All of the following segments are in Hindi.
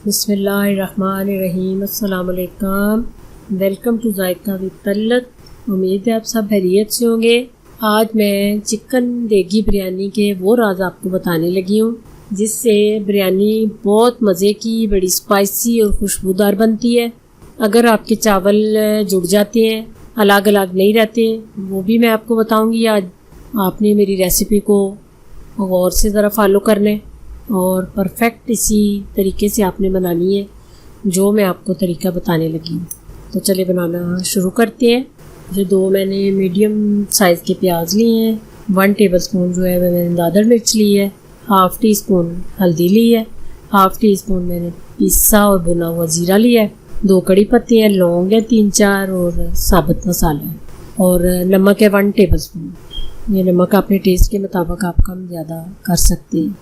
बिस्मिल्लाहिर्रहमानिर्रहीम। अस्सलाम वालेकुम। Welcome to Zaika with Talat. उम्मीद है आप सब खैरियत से होंगे। आज मैं चिकन देगी बिरयानी के वो राज आपको बताने लगी हूँ जिससे बिरयानी बहुत मज़े की, बड़ी स्पाइसी और खुशबूदार बनती है। अगर आपके चावल जुड़ जाते हैं, अलग अलग नहीं रहते, वो भी मैं आपको बताऊँगी। आज आपने मेरी रेसिपी को गौर से ज़रा फॉलो करना है और परफेक्ट इसी तरीके से आपने बनानी है जो मैं आपको तरीका बताने लगी हूँ। तो चलिए बनाना शुरू करते हैं। जो 2 मैंने मीडियम साइज़ के प्याज लिए हैं, 1 टेबलस्पून जो है मैंने दादर मिर्च ली है, हाफ़ टी स्पून हल्दी ली है, हाफ़ टी स्पून मैंने पिसा और भुना हुआ ज़ीरा लिया है, 2 कड़ी पत्ते हैं, लौंग है 3-4 और साबुत मसाला है और नमक है 1 टेबलस्पून। ये नमक अपने टेस्ट के मुताबिक आप कम ज़्यादा कर सकते हैं।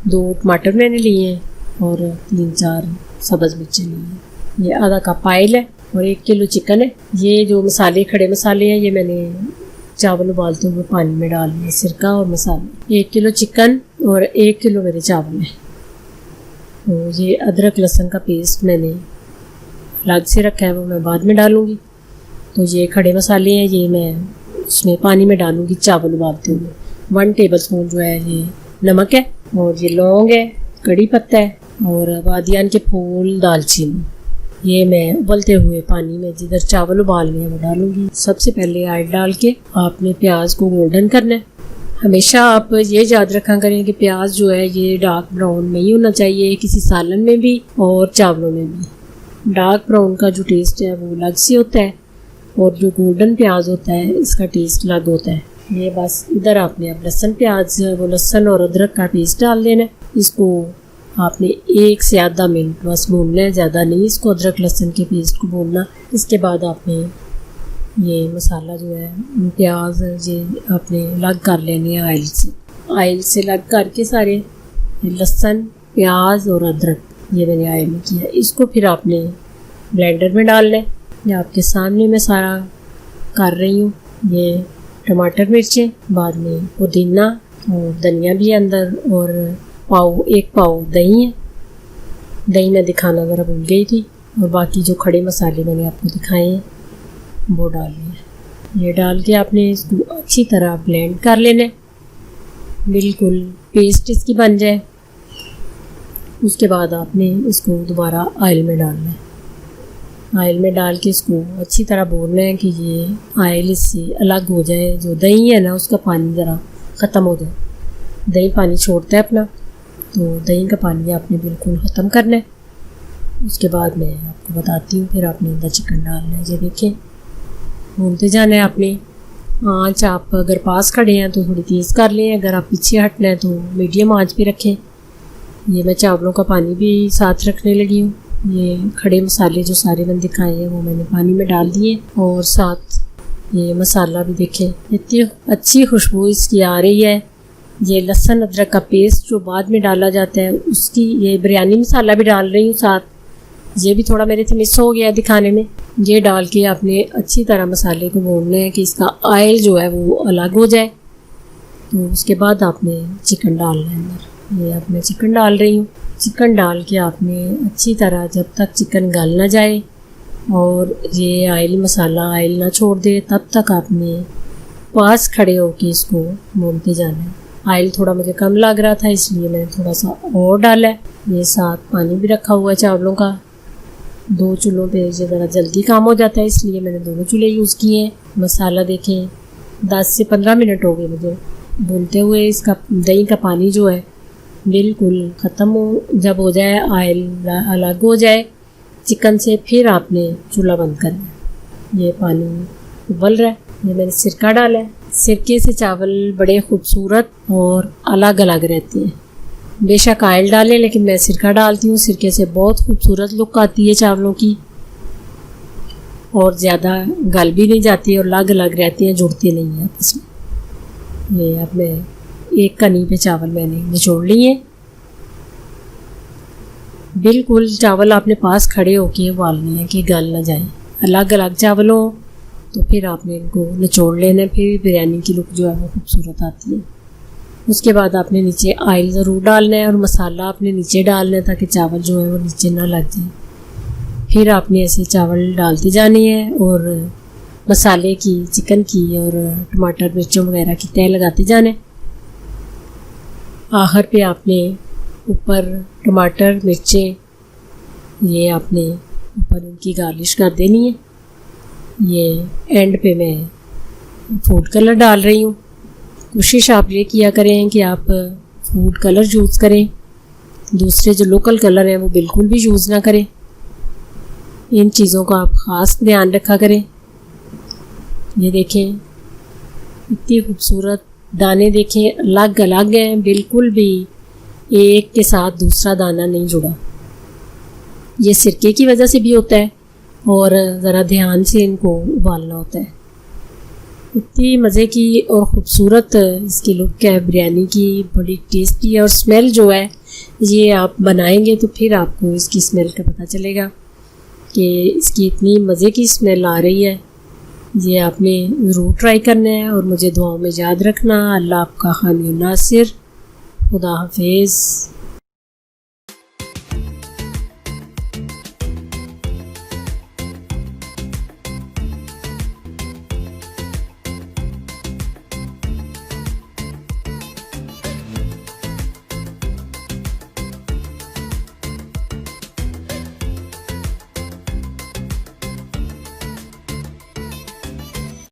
2 टमाटर मैंने लिए हैं और 3-4 सब्ज़ मिर्चें ली हैं। ये आधा कप ऑयल है और 1 किलो चिकन है। ये जो मसाले, खड़े मसाले हैं, ये मैंने चावल उबालते हुए पानी में डाल दिए, सिरका और मसाले। 1 किलो चिकन और 1 किलो मेरे चावल हैं। तो ये अदरक लहसुन का पेस्ट मैंने अलग से रखा है, वो मैं बाद में डालूँगी। तो ये खड़े मसाले हैं, ये मैं इसमें पानी में डालूँगी चावल उबालते हुए। 1 टेबलस्पून जो है ये नमक है और ये लौंग है, कड़ी पत्ता है और बादियान के फूल, दालचीनी। ये मैं उबलते हुए पानी में जिधर चावल उबालने हैं वो डालूंगी। सबसे पहले ऑयल डाल के आपने प्याज को गोल्डन करना है। हमेशा आप ये याद रखा करें कि प्याज जो है ये डार्क ब्राउन नहीं होना चाहिए, किसी सालन में भी और चावलों में भी। डार्क ब्राउन का जो टेस्ट है वो अलग से होता है और जो गोल्डन प्याज होता है इसका टेस्ट अलग होता है। ये बस इधर आपने अब लहसुन प्याज, वो लहसुन और अदरक का पेस्ट डाल देना है। इसको आपने 1 से आधा मिनट बस भूनना है, ज़्यादा नहीं इसको अदरक लहसुन के पेस्ट को भूनना। इसके बाद आपने ये मसाला जो है, प्याज ये आपने अलग कर लेनी है ऑयल से अलग करके सारे लहसुन, प्याज और अदरक ये मैंने ऑयल में किया। इसको फिर आपने ब्लेंडर में डालना है। ये आपके सामने मैं सारा कर रही हूँ। ये टमाटर मिर्चें, बाद में पुदीना और धनिया भी अंदर और 1 पाव दही है। दही मैं दिखाना ज़रा भूल गई थी। और बाकी जो खड़े मसाले मैंने आपको दिखाए हैं वो डाल लिए। ये डाल के आपने इसको अच्छी तरह ब्लेंड कर लेना है, बिल्कुल पेस्ट इसकी बन जाए। उसके बाद आपने इसको दोबारा ऑयल में डालना है। ऑयल में डाल के इसको अच्छी तरह भूनना है कि ये ऑयल इससे अलग हो जाए। जो दही है ना उसका पानी ज़रा ख़त्म हो जाए। दही पानी छोड़ता है अपना, तो दही का पानी आपने बिल्कुल ख़त्म करना है। उसके बाद मैं आपको बताती हूँ, फिर आपने अंदर चिकन डालना है। ये देखें, भूनते जाना है आपने। आँच आप अगर पास खड़े हैं तो थोड़ी तेज़ कर लें, अगर आप पीछे हटना है तो मीडियम आँच पे रखें। ये मैं चावलों का पानी भी साथ रखने लगी हूँ। ये खड़े मसाले जो सारे मैंने दिखाए हैं वो मैंने पानी में डाल दिए और साथ ये मसाला भी देखें, इतनी अच्छी खुशबू इसकी आ रही है। ये लहसुन अदरक का पेस्ट जो बाद में डाला जाता है उसकी, ये बिरयानी मसाला भी डाल रही हूँ साथ। ये भी थोड़ा मेरे से मिस हो गया दिखाने में। ये डाल के आपने अच्छी तरह मसाले को भूनना है कि इसका ऑयल जो है वो अलग हो जाए। तो उसके बाद आपने चिकन डालना है अंदर। ये अब मैं चिकन डाल रही हूँ। चिकन डाल के आपने अच्छी तरह, जब तक चिकन गल ना जाए और ये ऑयल मसाला ऑयल ना छोड़ दे, तब तक आपने पास खड़े होके इसको भूनते जाना है। ऑयल थोड़ा मुझे कम लग रहा था इसलिए मैंने थोड़ा सा और डाला है। ये साथ पानी भी रखा हुआ है चावलों का। 2 चूल्हों पे ये ज़रा जल्दी काम हो जाता है इसलिए मैंने दोनों चूल्हे यूज़ किए हैं। मसाला देखें 10 से 15 मिनट हो गए मुझे भूनते हुए। इसका दही का पानी जो है बिल्कुल ख़त्म जब हो जाए, ऑयल अलग हो जाए चिकन से, फिर आपने चूल्हा बंद करना है। ये पानी उबल रहा है। ये मैंने सिरका डाला है। सिरके से चावल बड़े खूबसूरत और अलग अलग रहते हैं। बेशक ऑयल डालें लेकिन मैं सिरका डालती हूँ। सिरके से बहुत खूबसूरत लुक आती है चावलों की और ज़्यादा गल भी नहीं जाती और अलग अलग रहती हैं, जुड़ती नहीं है आपस में। ये अब मैं 1 कनी पे चावल मैंने निचोड़ लिए। बिल्कुल चावल आपने पास खड़े होके उबालने हैं कि गल ना जाए। अलग अलग चावल हो तो फिर आपने इनको निचोड़ लेना है, फिर बिरयानी की लुक जो है वो खूबसूरत आती है। उसके बाद आपने नीचे ऑयल ज़रूर डालना है और मसाला आपने नीचे डालना है ताकि चावल जो है वो नीचे ना लग जाए। फिर आपने ऐसे चावल डालते जाने हैं और मसाले की, चिकन की और टमाटर मिर्चों वगैरह की तह लगाते जाने। आखिर पे आपने ऊपर टमाटर मिर्चें ये आपने ऊपर उनकी गार्निश कर देनी है। ये एंड पे मैं फूड कलर डाल रही हूँ। कोशिश आप ये किया करें कि आप फूड कलर यूज़ करें, दूसरे जो लोकल कलर हैं वो बिल्कुल भी यूज़ ना करें। इन चीज़ों का आप ख़ास ध्यान रखा करें। ये देखें इतनी खूबसूरत दाने, देखें अलग अलग हैं, बिल्कुल भी एक के साथ दूसरा दाना नहीं जुड़ा। ये सिरके की वजह से भी होता है और ज़रा ध्यान से इनको उबालना होता है। इतनी मज़े की और ख़ूबसूरत इसकी लुक है बिरयानी की, बड़ी टेस्टी है। और स्मेल जो है ये आप बनाएंगे तो फिर आपको इसकी स्मेल का पता चलेगा कि इसकी इतनी मज़े की स्मेल आ रही है। ये आपने ज़रूर ट्राई करना है और मुझे दुआओं में याद रखना। अल्लाह आपका हामी नासिर। खुदा हाफिज़।